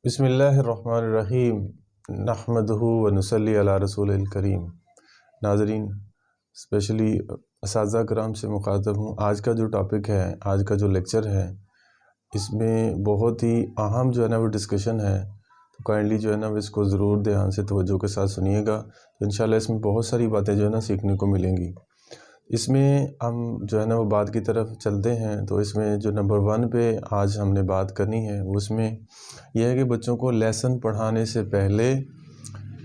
بسم اللہ الرحمن الرحیم نحمدہ و نصلی علی رسول الکریم۔ ناظرین، اسپیشلی اساتذہ کرام سے مخاطب ہوں۔ آج کا جو ٹاپک ہے، آج کا جو لیکچر ہے، اس میں بہت ہی اہم جو ہے نا وہ ڈسکشن ہے، تو کائنڈلی جو ہے نا اس کو ضرور دھیان سے توجہ کے ساتھ سنیے گا، تو انشاءاللہ اس میں بہت ساری باتیں جو ہے نا سیکھنے کو ملیں گی۔ اس میں ہم جو ہے نا وہ بات کی طرف چلتے ہیں، تو اس میں جو نمبر 1 پہ آج ہم نے بات کرنی ہے، اس میں یہ ہے کہ بچوں کو لیسن پڑھانے سے پہلے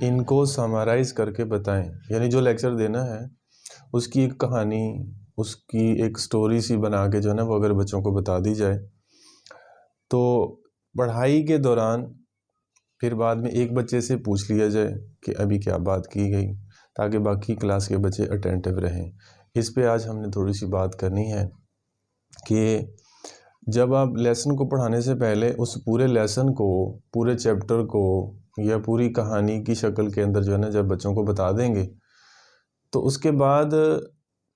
ان کو سمرائز کر کے بتائیں، یعنی جو لیکچر دینا ہے اس کی ایک کہانی، اس کی ایک سٹوری سی بنا کے جو ہے نا وہ اگر بچوں کو بتا دی جائے تو پڑھائی کے دوران پھر بعد میں ایک بچے سے پوچھ لیا جائے کہ ابھی کیا بات کی گئی، تاکہ باقی کلاس کے بچے اٹینٹیو رہیں۔ اس پہ آج ہم نے تھوڑی سی بات کرنی ہے کہ جب آپ لیسن کو پڑھانے سے پہلے اس پورے لیسن کو، پورے چیپٹر کو یا پوری کہانی کی شکل کے اندر جو ہے نا جب بچوں کو بتا دیں گے تو اس کے بعد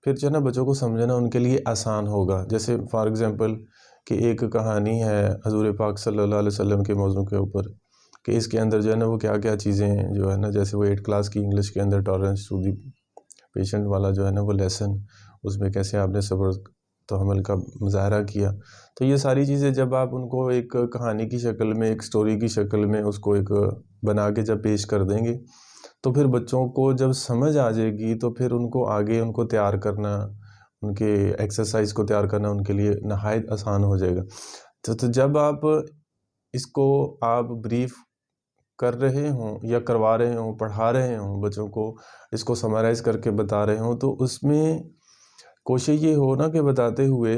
پھر جو ہے نا بچوں کو سمجھنا ان کے لیے آسان ہوگا۔ جیسے فار ایگزامپل کہ ایک کہانی ہے حضور پاک صلی اللہ علیہ وسلم کے موضوع کے اوپر، کہ اس کے اندر جو ہے نا وہ کیا کیا چیزیں جو ہے نا، جیسے وہ 8 کلاس کی انگلش کے اندر ٹالرنس ٹو دی پیشنٹ والا جو ہے نا وہ لیسن، اس میں کیسے آپ نے صبر تحمل کا مظاہرہ کیا، تو یہ ساری چیزیں جب آپ ان کو ایک کہانی کی شکل میں، ایک سٹوری کی شکل میں اس کو ایک بنا کے جب پیش کر دیں گے تو پھر بچوں کو جب سمجھ آ جائے گی تو پھر ان کو آگے ان کو تیار کرنا، ان کے ایکسرسائز کو تیار کرنا ان کے لیے نہایت آسان ہو جائے گا۔ تو جب آپ اس کو آپ بریف کر رہے ہوں یا کروا رہے ہوں، پڑھا رہے ہوں بچوں کو، اس کو سمرائز کر کے بتا رہے ہوں، تو اس میں کوشش یہ ہو نا کہ بتاتے ہوئے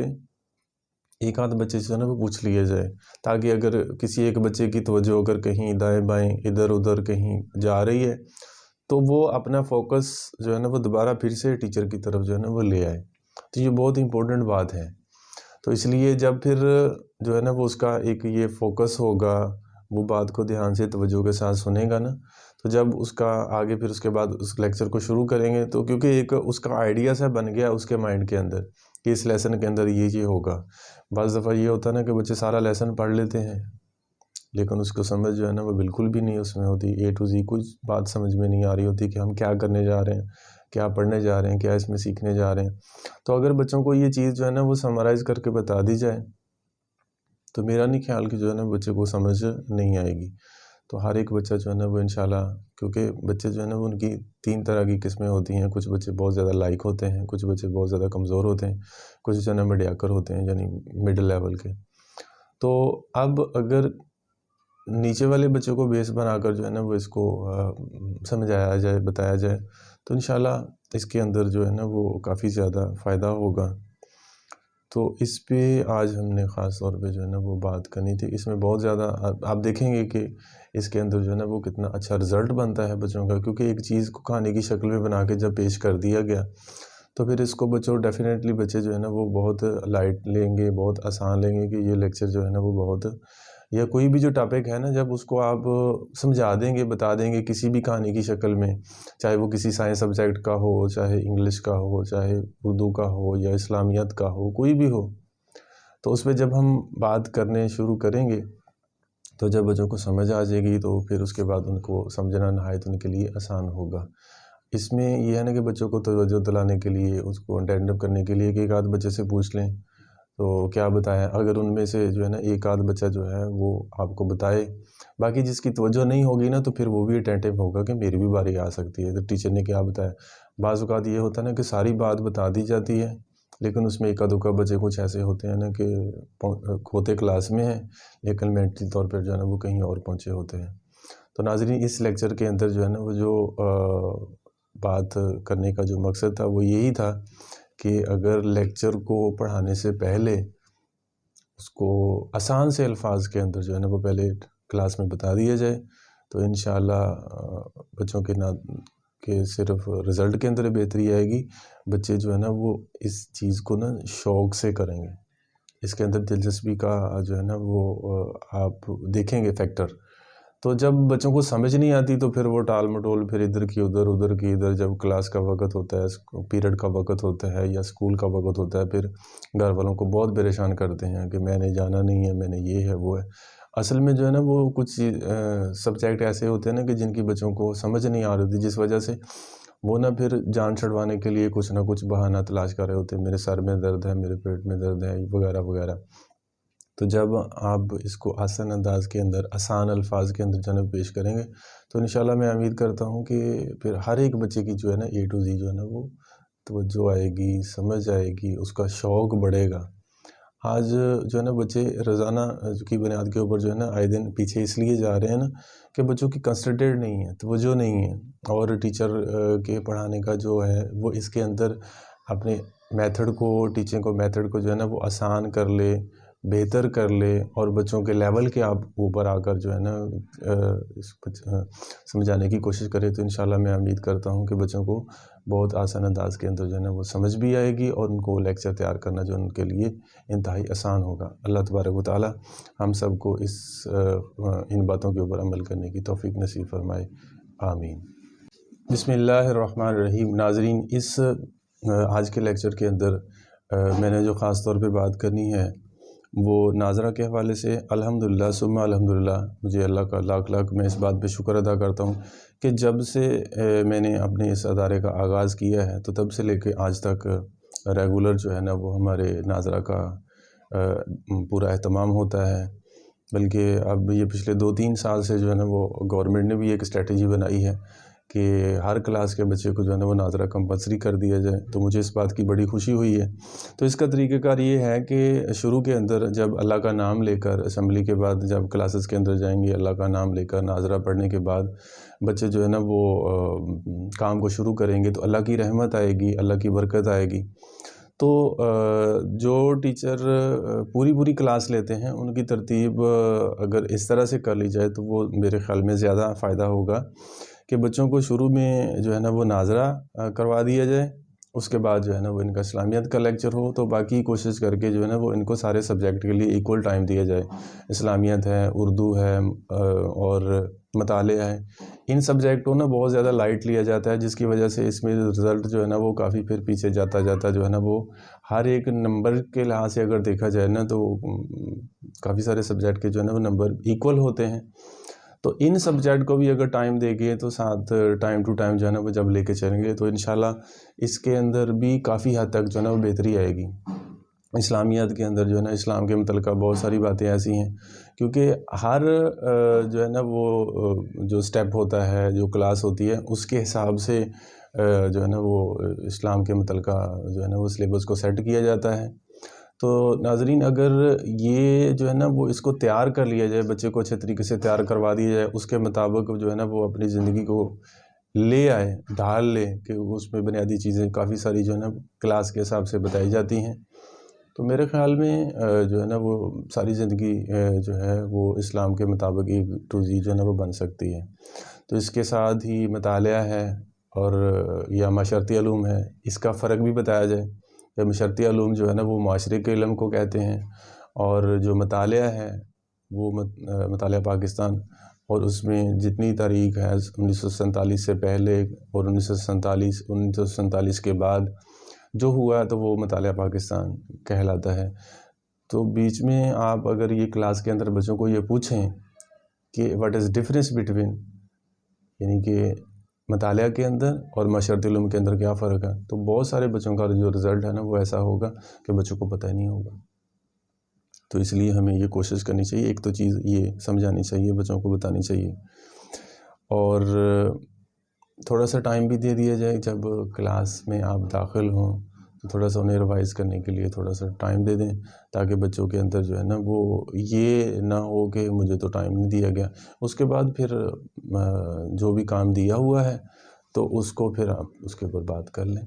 ایک آدھ بچے سے نا وہ پوچھ لیا جائے، تاکہ اگر کسی ایک بچے کی توجہ اگر کہیں دائیں بائیں ادھر ادھر کہیں جا رہی ہے تو وہ اپنا فوکس جو ہے نا وہ دوبارہ پھر سے ٹیچر کی طرف جو ہے نا وہ لے آئے۔ تو یہ بہت امپورٹنٹ بات ہے، تو اس لیے جب پھر جو ہے نا وہ اس کا ایک یہ فوکس ہوگا، وہ بات کو دھیان سے توجہ کے ساتھ سنے گا نا، تو جب اس کا آگے پھر اس کے بعد اس لیکچر کو شروع کریں گے تو کیونکہ ایک اس کا آئیڈیا سا بن گیا اس کے مائنڈ کے اندر کہ اس لیسن کے اندر یہ ہوگا۔ بعض دفعہ یہ ہوتا ہے نا کہ بچے سارا لیسن پڑھ لیتے ہیں لیکن اس کو سمجھ جو ہے نا وہ بالکل بھی نہیں اس میں ہوتی، A to Z کچھ بات سمجھ میں نہیں آ رہی ہوتی کہ ہم کیا کرنے جا رہے ہیں، کیا پڑھنے جا رہے ہیں، کیا اس میں سیکھنے جا رہے ہیں۔ تو اگر بچوں کو یہ چیز جو ہے نا وہ سمرائز کر کے بتا دی جائے تو میرا نہیں خیال کہ جو ہے نا بچے کو سمجھ نہیں آئے گی۔ تو ہر ایک بچہ جو ہے نا وہ انشاءاللہ، کیونکہ بچے جو ہے نا وہ ان کی 3 طرح کی قسمیں ہوتی ہیں، کچھ بچے بہت زیادہ لائق ہوتے ہیں، کچھ بچے بہت زیادہ کمزور ہوتے ہیں، کچھ جو ہے نا میڈیاکر ہوتے ہیں یعنی مڈل لیول کے۔ تو اب اگر نیچے والے بچوں کو بیس بنا کر جو ہے نا وہ اس کو سمجھایا جائے، بتایا جائے تو انشاءاللہ اس کے اندر جو ہے نا وہ کافی زیادہ فائدہ ہوگا۔ تو اس پہ آج ہم نے خاص طور پہ جو ہے نا وہ بات کرنی تھی۔ اس میں بہت زیادہ آپ دیکھیں گے کہ اس کے اندر جو ہے نا وہ کتنا اچھا رزلٹ بنتا ہے بچوں کا، کیونکہ ایک چیز کو کہانی کی شکل میں بنا کے جب پیش کر دیا گیا تو پھر اس کو بچوں ڈیفینیٹلی بچے جو ہے نا وہ بہت لائٹ لیں گے، بہت آسان لیں گے کہ یہ لیکچر جو ہے نا وہ بہت، یا کوئی بھی جو ٹاپک ہے نا جب اس کو آپ سمجھا دیں گے، بتا دیں گے کسی بھی کہانی کی شکل میں، چاہے وہ کسی سائنس سبجیکٹ کا ہو، چاہے انگلش کا ہو، چاہے اردو کا ہو یا اسلامیات کا ہو، کوئی بھی ہو، تو اس پہ جب ہم بات کرنے شروع کریں گے تو جب بچوں کو سمجھ آ جائے گی تو پھر اس کے بعد ان کو سمجھنا نہایت ان کے لیے آسان ہوگا۔ اس میں یہ ہے نا کہ بچوں کو توجہ دلانے کے لیے، اس کو اٹینڈ اپ کرنے کے لیے کہ ایک آدھ بچے سے پوچھ لیں تو کیا بتایا، اگر ان میں سے جو ہے نا ایک آدھ بچہ جو ہے وہ آپ کو بتائے، باقی جس کی توجہ نہیں ہوگی نا تو پھر وہ بھی اٹینٹیو ہوگا کہ میری بھی باری آ سکتی ہے، تو ٹیچر نے کیا بتایا۔ بعض اوقات یہ ہوتا ہے نا کہ ساری بات بتا دی جاتی ہے لیکن اس میں ایک آدھ بچے کچھ ایسے ہوتے ہیں نا کہ ہوتے کلاس میں ہیں لیکن مینٹلی طور پر جو ہے نا وہ کہیں اور پہنچے ہوتے ہیں۔ تو ناظرین، اس لیکچر کے اندر جو ہے نا وہ جو بات کرنے کا جو مقصد تھا وہ یہی تھا کہ اگر لیکچر کو پڑھانے سے پہلے اس کو آسان سے الفاظ کے اندر جو ہے نا وہ پہلے کلاس میں بتا دیا جائے تو انشاءاللہ بچوں کے نہ کہ صرف رزلٹ کے اندر بہتری آئے گی، بچے جو ہے نا وہ اس چیز کو نا شوق سے کریں گے، اس کے اندر دلچسپی کا جو ہے نا وہ آپ دیکھیں گے فیکٹر۔ تو جب بچوں کو سمجھ نہیں آتی تو پھر وہ ٹال مٹول، پھر ادھر کی ادھر، ادھر کی ادھر، جب کلاس کا وقت ہوتا ہے، پیریڈ کا وقت ہوتا ہے یا اسکول کا وقت ہوتا ہے، پھر گھر والوں کو بہت پریشان کرتے ہیں کہ میں نے جانا نہیں ہے، میں نے یہ ہے وہ ہے۔ اصل میں جو ہے نا وہ کچھ سبجیکٹ ایسے ہوتے ہیں نا کہ جن کی بچوں کو سمجھ نہیں آ رہی تھی، جس وجہ سے وہ نا پھر جان چھڑوانے کے لیے کچھ نہ کچھ بہانہ تلاش کر رہے ہوتے ہیں، میرے سر میں درد ہے، میرے پیٹ میں درد ہے وغیرہ وغیرہ۔ تو جب آپ اس کو آسان انداز کے اندر، آسان الفاظ کے اندر جناب پیش کریں گے تو انشاءاللہ میں امید کرتا ہوں کہ پھر ہر ایک بچے کی جو ہے نا A to Z جو ہے نا وہ توجہ آئے گی، سمجھ آئے گی، اس کا شوق بڑھے گا۔ آج جو ہے نا بچے روزانہ کی بنیاد کے اوپر جو ہے نا آئے دن پیچھے اس لیے جا رہے ہیں نا کہ بچوں کی کنسنٹریٹ نہیں ہے، توجہ نہیں ہے، اور ٹیچر کے پڑھانے کا جو ہے وہ اس کے اندر اپنے میتھڈ کو، ٹیچنگ کو میتھڈ کو جو ہے نا وہ آسان کر لے، بہتر کر لے، اور بچوں کے لیول کے آپ اوپر آ کر جو ہے نا اس کو سمجھانے کی کوشش کرے، تو انشاءاللہ میں امید کرتا ہوں کہ بچوں کو بہت آسان انداز کے اندر جو ہے نا وہ سمجھ بھی آئے گی، اور ان کو لیکچر تیار کرنا جو ان کے لیے انتہائی آسان ہوگا۔ اللہ تبارک و تعالی ہم سب کو ان باتوں کے اوپر عمل کرنے کی توفیق نصیب فرمائے، آمین۔ بسم اللہ الرحمن الرحیم۔ ناظرین، اس آج کے لیکچر کے اندر میں نے جو خاص طور پہ بات کرنی ہے وہ ناظرہ کے حوالے سے الحمدللہ ثم الحمدللہ، مجھے اللہ کا لاکھ لاکھ میں اس بات پہ شکر ادا کرتا ہوں کہ جب سے میں نے اپنے اس ادارے کا آغاز کیا ہے تو تب سے لے کے آج تک ریگولر جو ہے نا وہ ہمارے ناظرہ کا پورا اہتمام ہوتا ہے، بلکہ اب یہ پچھلے 2-3 سال سے جو ہے نا وہ گورنمنٹ نے بھی ایک اسٹریٹجی بنائی ہے کہ ہر کلاس کے بچے کو جو ہے نا وہ ناظرہ کمپلسری کر دیا جائے، تو مجھے اس بات کی بڑی خوشی ہوئی ہے۔ تو اس کا طریقہ کار یہ ہے کہ شروع کے اندر جب اللہ کا نام لے کر، اسمبلی کے بعد جب کلاسز کے اندر جائیں گے، اللہ کا نام لے کر ناظرہ پڑھنے کے بعد بچے جو ہے نا وہ کام کو شروع کریں گے تو اللہ کی رحمت آئے گی، اللہ کی برکت آئے گی۔ تو جو ٹیچر پوری کلاس لیتے ہیں ان کی ترتیب اگر اس طرح سے کر لی جائے تو وہ میرے خیال میں زیادہ فائدہ ہوگا کہ بچوں کو شروع میں جو ہے نا وہ ناظرہ کروا دیا جائے، اس کے بعد جو ہے نا وہ ان کا اسلامیت کا لیکچر ہو، تو باقی کوشش کر کے جو ہے نا وہ ان کو سارے سبجیکٹ کے لیے ایکول ٹائم دیا جائے۔ اسلامیت ہے، اردو ہے، اور مطالعہ ہے، ان سبجیکٹ کو نا بہت زیادہ لائٹ لیا جاتا ہے، جس کی وجہ سے اس میں رزلٹ جو ہے نا وہ کافی پھر پیچھے جاتا جو ہے نا وہ ہر ایک نمبر کے لحاظ سے اگر دیکھا جائے نا تو کافی سارے سبجیکٹ کے جو ہے نا وہ نمبر ایکول ہوتے ہیں۔ تو ان سبجیکٹ کو بھی اگر ٹائم دے گے تو ساتھ ٹائم ٹو ٹائم جو ہے نا وہ جب لے کے چلیں گے تو انشاءاللہ اس کے اندر بھی کافی حد تک جو ہے نا وہ بہتری آئے گی۔ اسلامیات کے اندر جو ہے نا اسلام کے متعلقہ بہت ساری باتیں ایسی ہیں، کیونکہ ہر جو ہے نا وہ جو سٹیپ ہوتا ہے، جو کلاس ہوتی ہے، اس کے حساب سے جو ہے نا وہ اسلام کے متعلقہ جو ہے نا وہ سلیبس کو سیٹ کیا جاتا ہے۔ تو ناظرین، اگر یہ جو ہے نا وہ اس کو تیار کر لیا جائے، بچے کو اچھے طریقے سے تیار کروا دیا جائے، اس کے مطابق جو ہے نا وہ اپنی زندگی کو لے آئے، ڈھال لے، کہ اس میں بنیادی چیزیں کافی ساری جو ہے نا کلاس کے حساب سے بتائی جاتی ہیں، تو میرے خیال میں جو ہے نا وہ ساری زندگی جو ہے وہ اسلام کے مطابق ایک ٹو زی جو ہے نا وہ بن سکتی ہے۔ تو اس کے ساتھ ہی مطالعہ ہے اور یا معاشرتی علوم ہے، اس کا فرق بھی بتایا جائے کہ معاشرتی علوم جو ہے نا وہ معاشرے کے علم کو کہتے ہیں، اور جو مطالعہ ہے وہ مطالعہ پاکستان، اور اس میں جتنی تاریخ ہے 1947 سے پہلے اور 1947 کے بعد جو ہوا تو وہ مطالعہ پاکستان کہلاتا ہے۔ تو بیچ میں آپ اگر یہ کلاس کے اندر بچوں کو یہ پوچھیں کہ واٹ از ڈفرینس بٹوین، یعنی کہ مطالعہ کے اندر اور معاشرتی علوم کے اندر کیا فرق ہے، تو بہت سارے بچوں کا جو رزلٹ ہے نا وہ ایسا ہوگا کہ بچوں کو پتہ ہی نہیں ہوگا۔ تو اس لیے ہمیں یہ کوشش کرنی چاہیے، ایک تو چیز یہ سمجھانی چاہیے، بچوں کو بتانی چاہیے، اور تھوڑا سا ٹائم بھی دے دیا جائے جب کلاس میں آپ داخل ہوں تو تھوڑا سا انہیں ریوائز کرنے کے لیے تھوڑا سا ٹائم دے دیں، تاکہ بچوں کے اندر جو ہے نا وہ یہ نہ ہو کہ مجھے تو ٹائم نہیں دیا گیا۔ اس کے بعد پھر جو بھی کام دیا ہوا ہے تو اس کو پھر آپ اس کے اوپر بات کر لیں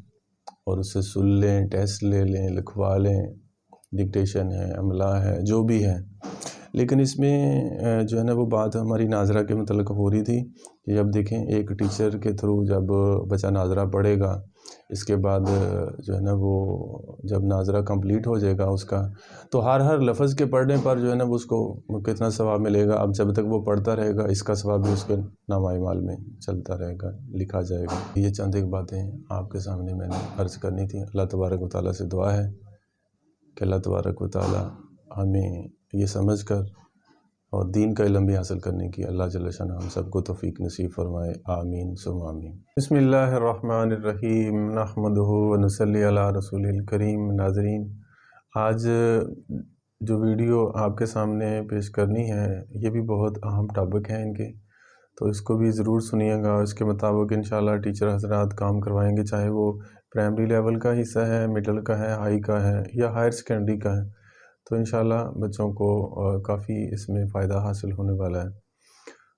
اور اس سے سن لیں، ٹیسٹ لے لیں، لکھوا لیں، ڈکٹیشن ہے، عملہ ہے، جو بھی ہے۔ لیکن اس میں جو ہے نا وہ بات ہماری ناظرہ کے متعلق ہو رہی تھی کہ جب دیکھیں ایک ٹیچر کے تھرو جب بچہ ناظرہ پڑھے گا، اس کے بعد جو ہے نا وہ جب ناظرہ کمپلیٹ ہو جائے گا اس کا، تو ہر لفظ کے پڑھنے پر جو ہے نا اس کو کتنا ثواب ملے گا، اب جب تک وہ پڑھتا رہے گا اس کا ثواب بھی اس کے نامہ اعمال میں چلتا رہے گا، لکھا جائے گا۔ یہ چند ایک باتیں آپ کے سامنے میں نے عرض کرنی تھی۔ اللہ تبارک و تعالیٰ سے دعا ہے کہ اللہ تبارک و تعالیٰ ہمیں یہ سمجھ کر اور دین کا علم بھی حاصل کرنے کی اللہ جل شانہ ہم سب کو توفیق نصیب فرمائے، آمین ثم آمین۔ بسم اللہ الرحمن الرحیم، نحمدہ ونصلی علی رسول الکریم۔ ناظرین، آج جو ویڈیو آپ کے سامنے پیش کرنی ہے یہ بھی بہت اہم ٹاپک ہیں ان کے، تو اس کو بھی ضرور سنیے گا۔ اس کے مطابق انشاءاللہ ٹیچر حضرات کام کروائیں گے، چاہے وہ پرائمری لیول کا حصہ ہے، مڈل کا ہے، ہائی کا ہے یا ہائر سیکنڈری کا ہے، تو انشاءاللہ بچوں کو کافی اس میں فائدہ حاصل ہونے والا ہے۔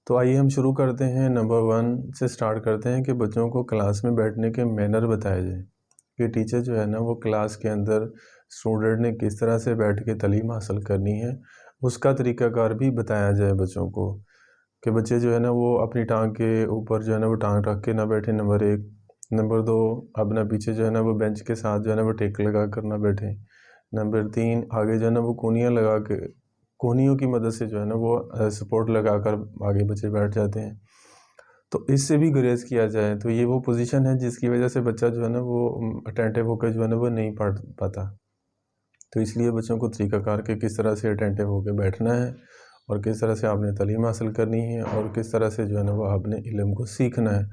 تو آئیے ہم شروع کرتے ہیں، نمبر 1 سے سٹارٹ کرتے ہیں کہ بچوں کو کلاس میں بیٹھنے کے مینر بتائے جائیں، کہ ٹیچر جو ہے نا وہ کلاس کے اندر اسٹوڈنٹ نے کس طرح سے بیٹھ کے تعلیم حاصل کرنی ہے اس کا طریقہ کار بھی بتایا جائے بچوں کو، کہ بچے جو ہے نا وہ اپنی ٹانگ کے اوپر جو ہے نا وہ ٹانگ رکھ کے نہ بیٹھے، نمبر 1۔ نمبر 2، اپنا پیچھے جو ہے نا وہ بینچ کے ساتھ جو ہے نا وہ ٹیک لگا کر نہ بیٹھے۔ نمبر 3، آگے جو ہے نا وہ کونیاں لگا کے، کونیوں کی مدد سے جو ہے نا وہ سپورٹ لگا کر آگے بچے بیٹھ جاتے ہیں، تو اس سے بھی گریز کیا جائے۔ تو یہ وہ پوزیشن ہے جس کی وجہ سے بچہ جو ہے نا وہ اٹینٹیو ہو کے جو ہے نا وہ نہیں پڑھ پاتا، تو اس لیے بچوں کو طریقہ کار کے کس طرح سے اٹینٹیو ہو کے بیٹھنا ہے اور کس طرح سے آپ نے تعلیم حاصل کرنی ہے اور کس طرح سے جو ہے نا وہ آپ نے علم کو سیکھنا ہے،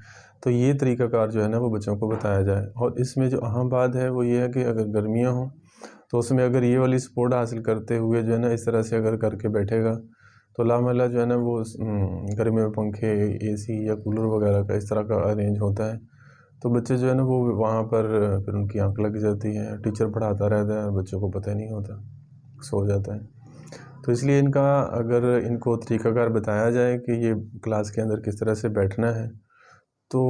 تو یہ طریقہ کار جو ہے نا وہ بچوں کو بتایا جائے۔ اور اس میں جو اہم بات ہے وہ یہ ہے کہ اگر گرمیاں ہوں تو اس میں اگر یہ والی سپورٹ حاصل کرتے ہوئے جو ہے نا اس طرح سے اگر کر کے بیٹھے گا تو لامحالہ جو ہے نا وہ گرمی میں پنکھے، اے سی یا کولر وغیرہ کا اس طرح کا ارینج ہوتا ہے، تو بچے جو ہے نا وہ وہاں پر پھر ان کی آنکھ لگ جاتی ہے، ٹیچر پڑھاتا رہتا ہے، بچوں کو پتہ نہیں ہوتا، سو جاتا ہے۔ تو اس لیے اگر ان کو طریقہ کار بتایا جائے کہ یہ کلاس کے اندر کس طرح سے بیٹھنا ہے، تو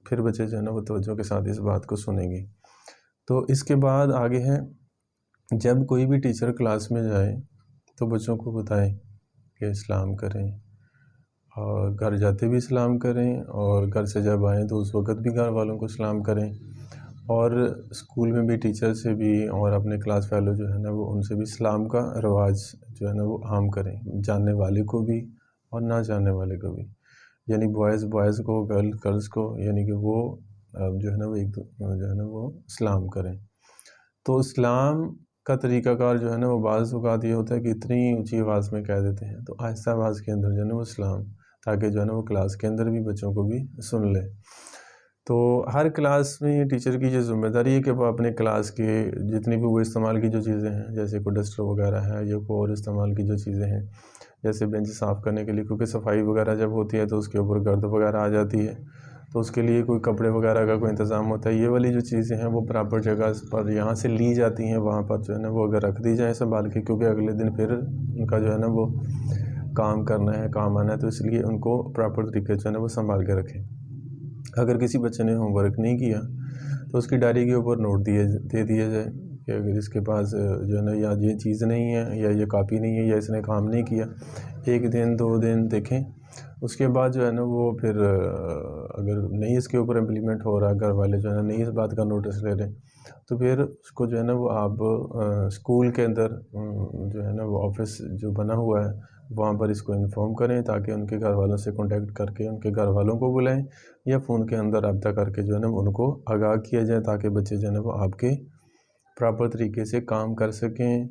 پھر بچے جو ہے نا وہ توجہ کے ساتھ اس بات کو سنیں گے۔ تو اس کے بعد آگے ہے، جب کوئی بھی ٹیچر کلاس میں جائے تو بچوں کو بتائیں کہ اسلام کریں، اور گھر جاتے بھی اسلام کریں، اور گھر سے جب آئیں تو اس وقت بھی گھر والوں کو اسلام کریں، اور اسکول میں بھی ٹیچر سے بھی اور اپنے کلاس فیلو جو ہے نا وہ ان سے بھی اسلام کا رواج جو ہے نا وہ عام کریں، جاننے والے کو بھی اور نہ جاننے والے کو بھی، یعنی بوائز کو، گرلز کو، یعنی کہ وہ جو ہے نا وہ جو ہے نا وہ اسلام کریں۔ تو اسلام کا طریقہ کار جو ہے نا وہ بعض اوقات یہ ہوتا ہے کہ اتنی اونچی آواز میں کہہ دیتے ہیں، تو آہستہ آواز کے اندر جو ہے نا وہ اسلام، تاکہ جو ہے نا وہ کلاس کے اندر بھی بچوں کو بھی سن لے۔ تو ہر کلاس میں یہ ٹیچر کی جو ذمہ داری ہے کہ وہ اپنے کلاس کے جتنی بھی وہ استعمال کی جو چیزیں ہیں، جیسے کوئی ڈسٹر وغیرہ ہے یا کوئی اور استعمال کی جو چیزیں ہیں، جیسے بینچ صاف کرنے کے لیے، کیونکہ صفائی وغیرہ جب ہوتی ہے تو اس کے اوپر گرد وغیرہ آ جاتی ہے، تو اس کے لیے کوئی کپڑے وغیرہ کا کوئی انتظام ہوتا ہے، یہ والی جو چیزیں ہیں وہ پراپر جگہ پر یہاں سے لی جاتی ہیں، وہاں پر جو ہے نا وہ اگر رکھ دی جائیں سنبھال کے، کیونکہ اگلے دن پھر ان کا جو ہے نا وہ کام کرنا ہے، کام آنا ہے، تو اس لیے ان کو پراپر طریقے سے جو ہے نا وہ سنبھال کے رکھیں۔ اگر کسی بچے نے ہوم ورک نہیں کیا تو اس کی ڈائری کے اوپر نوٹ دے دیا جائے کہ اگر اس کے پاس جو ہے نا یا یہ چیز نہیں ہے یا یہ کاپی نہیں ہے یا اس نے کام نہیں کیا، 1 دن 2 دن دیکھیں، اس کے بعد جو ہے نا وہ پھر اگر نہیں اس کے اوپر امپلیمنٹ ہو رہا، گھر والے جو ہے نا نہیں اس بات کا نوٹس لے رہے، تو پھر اس کو جو ہے نا وہ آپ اسکول کے اندر جو ہے نا وہ آفس جو بنا ہوا ہے وہاں پر اس کو انفارم کریں، تاکہ ان کے گھر والوں سے کانٹیکٹ کر کے ان کے گھر والوں کو بلائیں یا فون کے اندر رابطہ کر کے جو ہے نا ان کو آگاہ کیا جائے، تاکہ بچے جو ہے نا وہ آپ کے پراپر طریقے سے کام کر سکیں۔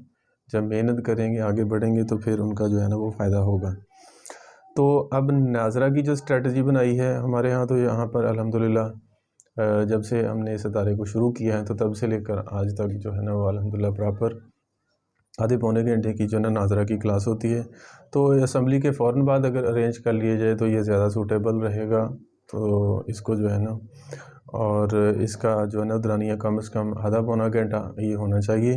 جب محنت کریں گے، آگے بڑھیں گے، تو پھر ان کا جو ہے نا وہ فائدہ ہوگا۔ تو اب ناظرہ کی جو اسٹریٹجی بنائی ہے ہمارے ہاں، تو یہاں پر الحمدللہ جب سے ہم نے اس ادارے کو شروع کیا ہے تو تب سے لے کر آج تک جو ہے نا وہ الحمدللہ پراپر آدھے پونے گھنٹے کی جو ہے نا ناظرہ کی کلاس ہوتی ہے، تو اسمبلی کے فوراً بعد اگر ارینج کر لیے جائے تو یہ زیادہ سوٹیبل رہے گا۔ تو اس کو جو ہے نا، اور اس کا جو ہے نا دورانیہ کم از کم آدھا پونا گھنٹہ یہ ہونا چاہیے۔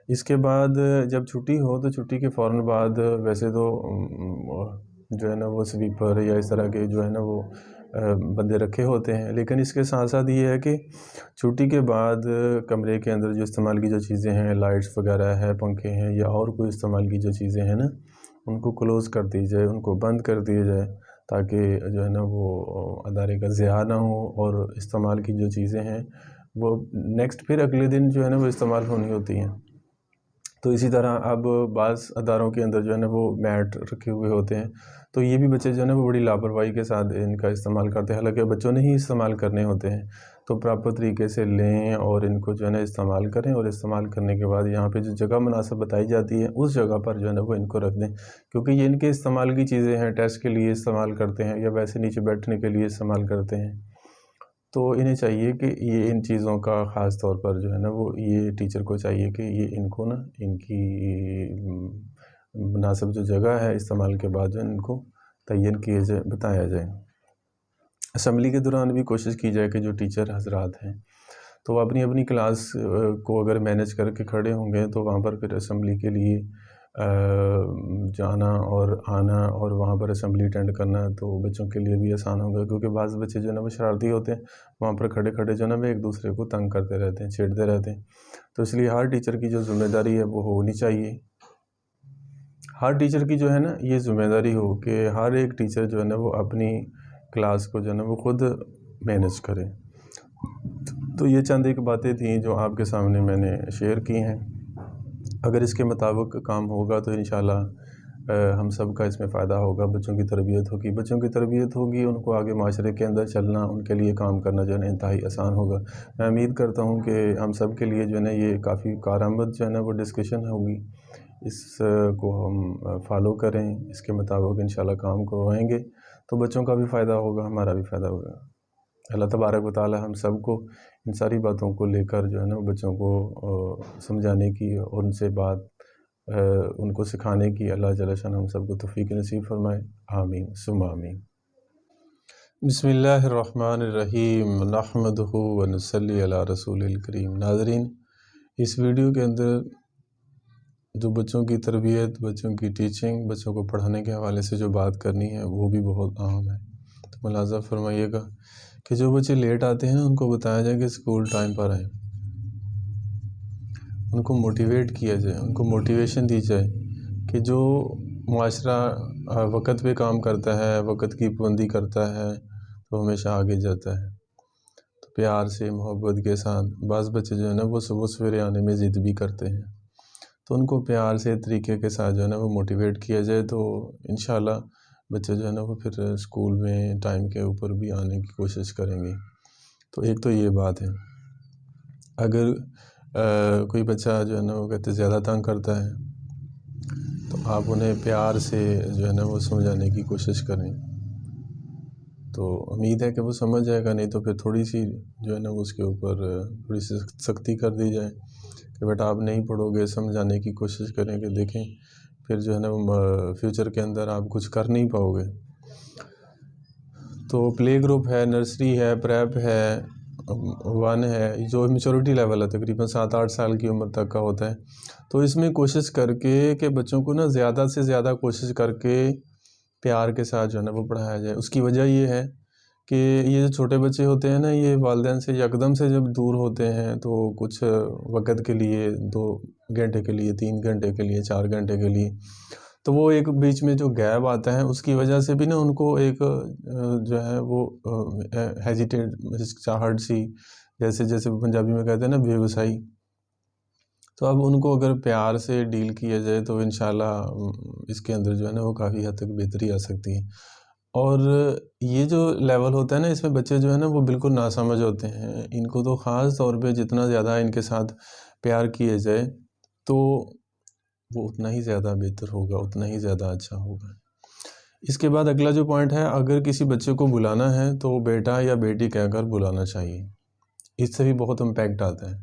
اس کے بعد جب چھٹی ہو تو چھٹی کے فوراً بعد ویسے تو جو ہے نا وہ سویپر یا اس طرح کے جو ہے نا وہ بندے رکھے ہوتے ہیں، لیکن اس کے ساتھ ساتھ یہ ہے کہ چھٹی کے بعد کمرے کے اندر جو استعمال کی جو چیزیں ہیں، لائٹس وغیرہ ہے، پنکھے ہیں یا اور کوئی استعمال کی جو چیزیں ہیں نا، ان کو کلوز کر دی جائے، ان کو بند کر دیا جائے، تاکہ جو ہے نا وہ ادارے کا ضیاع نہ ہو، اور استعمال کی جو چیزیں ہیں وہ نیکسٹ پھر اگلے دن جو ہے نا وہ استعمال ہونی ہوتی ہیں۔ تو اسی طرح اب بعض اداروں کے اندر جو ہے نا وہ میٹ رکھے ہوئے ہوتے ہیں، تو یہ بھی بچے جو ہے نا وہ بڑی لاپرواہی کے ساتھ ان کا استعمال کرتے ہیں، حالانکہ بچوں نے ہی استعمال کرنے ہوتے ہیں، تو پراپر طریقے سے لیں اور ان کو جو ہے نا استعمال کریں، اور استعمال کرنے کے بعد یہاں پہ جو جگہ مناسب بتائی جاتی ہے اس جگہ پر جو ہے نا وہ ان کو رکھ دیں، کیونکہ یہ ان کے استعمال کی چیزیں ہیں، ٹیسٹ کے لیے استعمال کرتے ہیں یا ویسے نیچے بیٹھنے کے لیے استعمال کرتے ہیں، تو انہیں چاہیے کہ یہ ان چیزوں کا خاص طور پر جو ہے نا وہ یہ ٹیچر کو چاہیے کہ یہ ان کو نا ان کی مناسب جو جگہ ہے استعمال کے بعد جو ان کو تعین کیے جائے، بتایا جائے۔ اسمبلی کے دوران بھی کوشش کی جائے کہ جو ٹیچر حضرات ہیں تو وہ اپنی اپنی کلاس کو اگر مینیج کر کے کھڑے ہوں گے تو وہاں پر پھر اسمبلی کے لیے جانا اور آنا اور وہاں پر اسمبلی اٹینڈ کرنا تو بچوں کے لیے بھی آسان ہوگا، کیونکہ بعض بچے جو ہے نا وہ شرارتی ہوتے ہیں، وہاں پر کھڑے کھڑے جو ہے نا وہ ایک دوسرے کو تنگ کرتے رہتے ہیں، چھیڑتے رہتے ہیں، تو اس لیے ہر ٹیچر کی جو ذمہ داری ہے وہ ہونی چاہیے، ہر ٹیچر کی جو ہے نا یہ ذمہ داری ہو کہ ہر ایک ٹیچر جو ہے نا وہ اپنی کلاس کو جو ہے نا وہ خود مینیج کرے۔ تو یہ چند ایک باتیں تھیں جو آپ کے سامنے میں نے شیئر کی ہیں، اگر اس کے مطابق کام ہوگا تو انشاءاللہ ہم سب کا اس میں فائدہ ہوگا، بچوں کی تربیت ہوگی، بچوں کی تربیت ہوگی، ان کو آگے معاشرے کے اندر چلنا، ان کے لیے کام کرنا جو ہے نا انتہائی آسان ہوگا۔ میں امید کرتا ہوں کہ ہم سب کے لیے جو ہے نا یہ کافی کارآمد جو ہے نا وہ ڈسکشن ہوگی، اس کو ہم فالو کریں، اس کے مطابق انشاءاللہ کام کروائیں گے تو بچوں کا بھی فائدہ ہوگا، ہمارا بھی فائدہ ہوگا۔ اللہ تبارک و تعالی ہم سب کو ان ساری باتوں کو لے کر جو ہے نا بچوں کو سمجھانے کی اور ان سے بات ان کو سکھانے کی اللہ جل شان ہم سب کو توفیق نصیب فرمائے، آمین ثم آمین۔ بسم اللہ الرحمن الرحیم، نحمدہ ونصلی علی رسول الکریم۔ ناظرین، اس ویڈیو کے اندر جو بچوں کی تربیت، بچوں کی ٹیچنگ، بچوں کو پڑھانے کے حوالے سے جو بات کرنی ہے وہ بھی بہت اہم ہے، تو ملاحظہ فرمائیے گا کہ جو بچے لیٹ آتے ہیں نا ان کو بتایا جائے کہ اسکول ٹائم پر آئیں، ان کو موٹیویٹ کیا جائے، ان کو موٹیویشن دی جائے کہ جو معاشرہ وقت پہ کام کرتا ہے، وقت کی پابندی کرتا ہے تو ہمیشہ آگے جاتا ہے، تو پیار سے، محبت کے ساتھ۔ بعض بچے جو ہے نا وہ صبح سویرے آنے میں ضد بھی کرتے ہیں، تو ان کو پیار سے طریقے کے ساتھ جو ہے نا وہ موٹیویٹ کیا جائے تو انشاءاللہ بچے جو ہے نا وہ پھر اسکول میں ٹائم کے اوپر بھی آنے کی کوشش کریں گے۔ تو ایک تو یہ بات ہے، اگر کوئی بچہ جو ہے نا وہ کہتے زیادہ تنگ کرتا ہے تو آپ انہیں پیار سے جو ہے نا وہ سمجھانے کی کوشش کریں، تو امید ہے کہ وہ سمجھ جائے گا، نہیں تو پھر تھوڑی سی جو ہے نا وہ اس کے اوپر تھوڑی سی سختی کر دی جائے کہ بیٹا آپ نہیں پڑھو گے، سمجھانے کی کوشش کریں کہ دیکھیں پھر جو ہے نا فیوچر کے اندر آپ کچھ کر نہیں پاؤ گے۔ تو پلے گروپ ہے، نرسری ہے، پریپ ہے، 1 ہے، جو میچورٹی لیول ہے تقریباً 7-8 سال کی عمر تک کا ہوتا ہے، تو اس میں کوشش کر کے کہ بچوں کو نا زیادہ سے زیادہ کوشش کر کے پیار کے ساتھ جو ہے نا وہ پڑھایا جائے۔ اس کی وجہ یہ ہے کہ یہ جو چھوٹے بچے ہوتے ہیں نا یہ والدین سے یکدم سے جب دور ہوتے ہیں تو کچھ وقت کے لیے 2 گھنٹے کے لیے، 3 گھنٹے کے لیے، 4 گھنٹے کے لیے، تو وہ ایک بیچ میں جو گیپ آتا ہے اس کی وجہ سے بھی نا ان کو ایک جو ہے وہ ہیزیٹیٹ، چاہٹ سی، جیسے پنجابی میں کہتے ہیں نا بے وسائی، تو اب ان کو اگر پیار سے ڈیل کیا جائے تو انشاءاللہ اس کے اندر جو ہے نا وہ کافی حد تک بہتری آ سکتی ہے۔ اور یہ جو لیول ہوتا ہے نا اس میں بچے جو ہے نا وہ بالکل ناسمجھ ہوتے ہیں، ان کو تو خاص طور پہ جتنا زیادہ ان کے ساتھ پیار کیا جائے تو وہ اتنا ہی زیادہ بہتر ہوگا، اتنا ہی زیادہ اچھا ہوگا۔ اس کے بعد اگلا جو پوائنٹ ہے، اگر کسی بچے کو بلانا ہے تو بیٹا یا بیٹی کہہ کر بلانا چاہیے، اس سے بھی بہت امپیکٹ آتا ہے،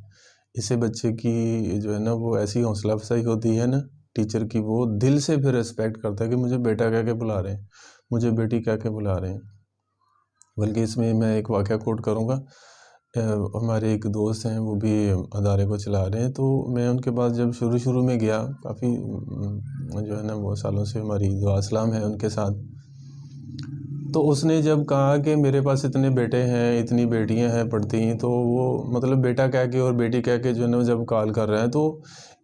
اس سے بچے کی جو ہے نا وہ ایسی حوصلہ افزائی ہوتی ہے نا ٹیچر کی، وہ دل سے پھر ریسپیکٹ کرتا ہے کہ مجھے بیٹا کہہ کے بلا رہے ہیں، مجھے بیٹی کہہ کے بلا رہے ہیں۔ بلکہ اس میں ایک واقعہ کوٹ کروں گا، ہمارے ایک دوست ہیں وہ بھی ادارے کو چلا رہے ہیں، تو میں ان کے پاس جب شروع میں گیا، کافی جو ہے نا وہ سالوں سے ہماری دعا سلام ہے ان کے ساتھ، تو اس نے جب کہا کہ میرے پاس اتنے بیٹے ہیں، اتنی بیٹیاں ہیں پڑھتی ہیں، تو وہ مطلب بیٹا کہہ کے اور بیٹی کہہ کے جو ہے نا جب کال کر رہا ہے تو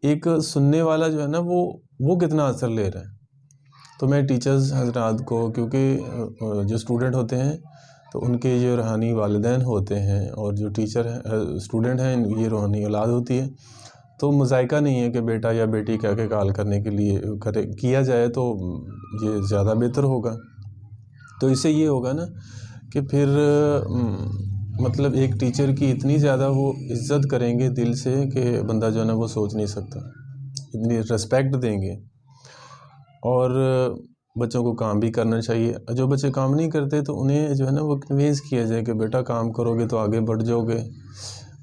ایک سننے والا جو ہے نا وہ کتنا اثر لے رہا ہے۔ تو میں ٹیچرز حضرات کو، کیونکہ جو اسٹوڈنٹ ہوتے ہیں تو ان کے یہ روحانی والدین ہوتے ہیں، اور جو ٹیچر اسٹوڈنٹ ہیں یہ روحانی اولاد ہوتی ہے، تو مذائقہ نہیں ہے کہ بیٹا یا بیٹی کہہ کے کال کرنے کے لیے کیا جائے تو یہ زیادہ بہتر ہوگا۔ تو اس سے یہ ہوگا نا کہ پھر مطلب ایک ٹیچر کی اتنی زیادہ وہ عزت کریں گے دل سے کہ بندہ جو ہے نا وہ سوچ نہیں سکتا، اتنی رسپیکٹ دیں گے. اور بچوں کو کام بھی کرنا چاہیے. جو بچے کام نہیں کرتے تو انہیں جو ہے نا وہ کنوینس کیا جائے کہ بیٹا کام کرو گے تو آگے بڑھ جاؤ گے،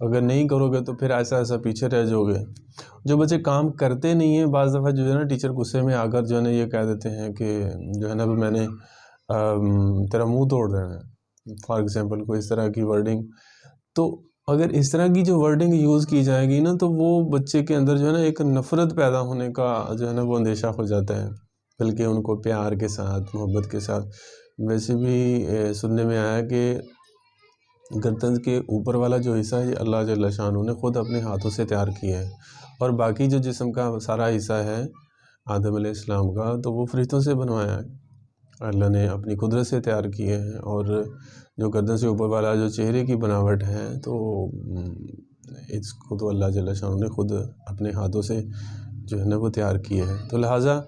اگر نہیں کرو گے تو پھر ایسا پیچھے رہ جاؤ گے. جو بچے کام کرتے نہیں ہیں بعض دفعہ جو ہے نا ٹیچر غصے میں آ کر جو ہے نا یہ کہہ دیتے ہیں کہ جو ہے نا میں نے تیرا منہ توڑ دینا ہے، فار ایگزامپل کوئی اس طرح کی ورڈنگ. تو اگر اس طرح کی جو ورڈنگ یوز کی جائے گی نا تو وہ بچے کے اندر جو ہے نا ایک نفرت پیدا ہونے کا جو ہے نا وہ اندیشہ ہو جاتا ہے، بلکہ ان کو پیار کے ساتھ محبت کے ساتھ. ویسے بھی سننے میں آیا کہ گردن کے اوپر والا جو حصہ ہے یہ اللہ جل شانہ نے خود اپنے ہاتھوں سے تیار کیا ہے، اور باقی جو جسم کا سارا حصہ ہے آدم علیہ السلام کا تو وہ فرشتوں سے بنوایا ہے، اللہ نے اپنی قدرت سے تیار کیے ہیں. اور جو گردن سے اوپر والا جو چہرے کی بناوٹ ہے تو اس کو تو اللہ جل شانہ نے خود اپنے ہاتھوں سے جو ہے نا وہ تیار کیے ہیں. تو لہٰذا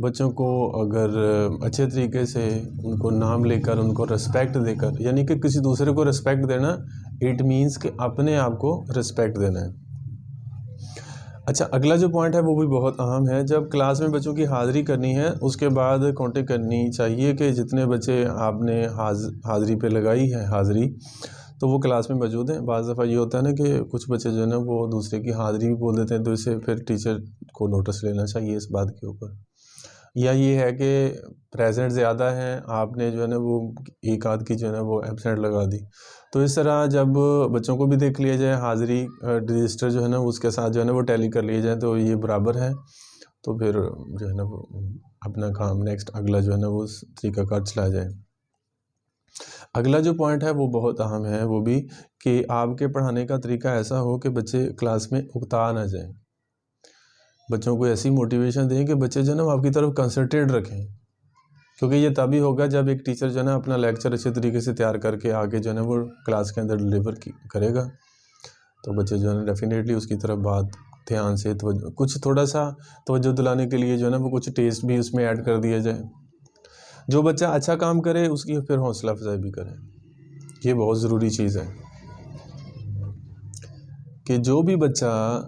بچوں کو اگر اچھے طریقے سے ان کو نام لے کر ان کو رسپیکٹ دے کر، یعنی کہ کسی دوسرے کو رسپیکٹ دینا اٹ مینس کہ اپنے آپ کو رسپیکٹ دینا ہے. اچھا، اگلا جو پوائنٹ ہے وہ بھی بہت اہم ہے. جب کلاس میں بچوں کی حاضری کرنی ہے اس کے بعد کانٹیکٹ کرنی چاہیے کہ جتنے بچے آپ نے حاضری پہ لگائی ہے حاضری تو وہ کلاس میں موجود ہیں. بعض دفعہ یہ ہوتا ہے نا کہ کچھ بچے جو ہے نا وہ دوسرے کی حاضری بھی بول دیتے ہیں، تو اسے پھر ٹیچر کو نوٹس لینا چاہیے اس بات کے اوپر. یا یہ ہے کہ پریزنٹ زیادہ ہیں، آپ نے جو ہے نا وہ ایک آدھ کی جو ہے نا وہ ایبسینٹ لگا دی. تو اس طرح جب بچوں کو بھی دیکھ لیا جائے حاضری رجسٹر جو ہے نا اس کے ساتھ جو ہے نا وہ ٹیلی کر لیا جائے تو یہ برابر ہے، تو پھر جو ہے نا وہ اپنا کام نیکسٹ اگلا جو ہے نا وہ طریقہ کار چلا جائے. اگلا جو پوائنٹ ہے وہ بہت اہم ہے، وہ بھی کہ آپ کے پڑھانے کا طریقہ ایسا ہو کہ بچے کلاس میں اکتا نہ جائیں. بچوں کو ایسی موٹیویشن دیں کہ بچے جو ہے نا وہ آپ کی طرف کنسنٹریٹ رکھیں، کیونکہ یہ تبھی ہوگا جب ایک ٹیچر جو ہے نا اپنا لیکچر اچھے طریقے سے تیار کر کے آگے جو ہے نا وہ کلاس کے اندر ڈلیور کرے گا. تو بچے جو ہے نا ڈیفینیٹلی اس کی طرف بات دھیان سے کچھ تھوڑا سا توجہ دلانے کے لیے جو ہے نا وہ کچھ ٹیسٹ بھی اس میں ایڈ کر دیا جائے. جو بچہ اچھا کام کرے اس کی پھر حوصلہ افزائی بھی کریں. یہ بہت ضروری چیز ہے کہ جو بھی بچہ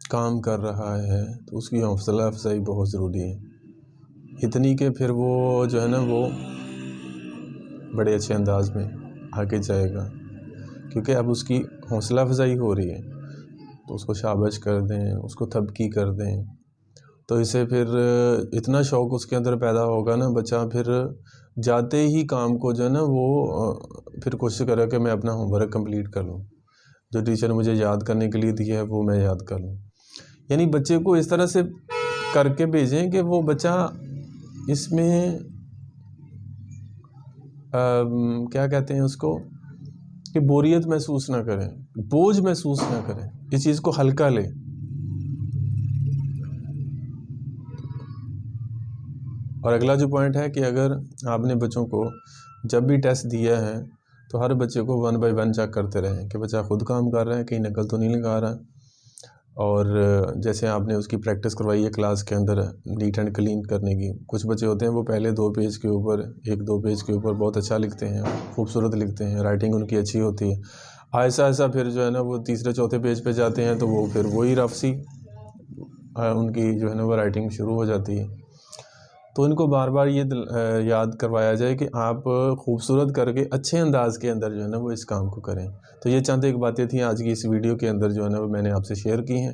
کام کر رہا ہے تو اس کی حوصلہ افزائی بہت ضروری ہے، اتنی کہ پھر وہ جو ہے نا وہ بڑے اچھے انداز میں آگے جائے گا. کیونکہ اب اس کی حوصلہ افزائی ہو رہی ہے تو اس کو شاباش کر دیں، اس کو تھپکی کر دیں، تو اسے پھر اتنا شوق اس کے اندر پیدا ہوگا نا، بچہ پھر جاتے ہی کام کو جو ہے نا وہ پھر کوشش کرے کہ میں اپنا ہوم ورک کمپلیٹ کر لوں، جو ٹیچر مجھے یاد کرنے کے لیے دیا ہے وہ میں یاد کر لوں. یعنی بچے کو اس طرح سے کر کے بھیجیں کہ وہ بچہ اس میں کیا کہتے ہیں اس کو کہ بوریت محسوس نہ کریں، بوجھ محسوس نہ کریں، اس چیز کو ہلکا لے. اور اگلا جو پوائنٹ ہے کہ اگر آپ نے بچوں کو جب بھی ٹیسٹ دیا ہے تو ہر بچے کو 1 بائی 1 چیک کرتے رہیں کہ بچہ خود کام کر رہا ہے، کہیں نقل تو نہیں لگا رہا. اور جیسے آپ نے اس کی پریکٹس کروائی ہے کلاس کے اندر نیٹ اینڈ کلین کرنے کی. کچھ بچے ہوتے ہیں وہ پہلے 2 پیج کے اوپر 1-2 پیج کے اوپر بہت اچھا لکھتے ہیں، خوبصورت لکھتے ہیں، رائٹنگ ان کی اچھی ہوتی ہے. ایسا پھر جو ہے نا وہ 3-4 پیج پہ جاتے ہیں تو وہ پھر وہی رف سی ان کی جو ہے نا وہ رائٹنگ شروع ہو جاتی ہے. تو ان کو بار بار یہ یاد کروایا جائے کہ آپ خوبصورت کر کے اچھے انداز کے اندر جو ہے نا وہ اس کام کو کریں. تو یہ چند ایک باتیں تھیں آج کی اس ویڈیو کے اندر جو ہے نا وہ میں نے آپ سے شیئر کی ہیں.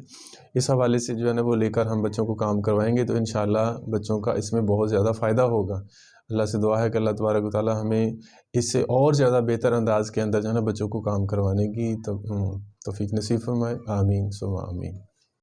اس حوالے سے جو ہے نا وہ لے کر ہم بچوں کو کام کروائیں گے تو انشاءاللہ بچوں کا اس میں بہت زیادہ فائدہ ہوگا. اللہ سے دعا ہے کہ اللہ تبارک و تعالی ہمیں اس سے اور زیادہ بہتر انداز کے اندر جو ہے نا بچوں کو کام کروانے کی توفیق نصیب فرمائے. آمین ثم آمین.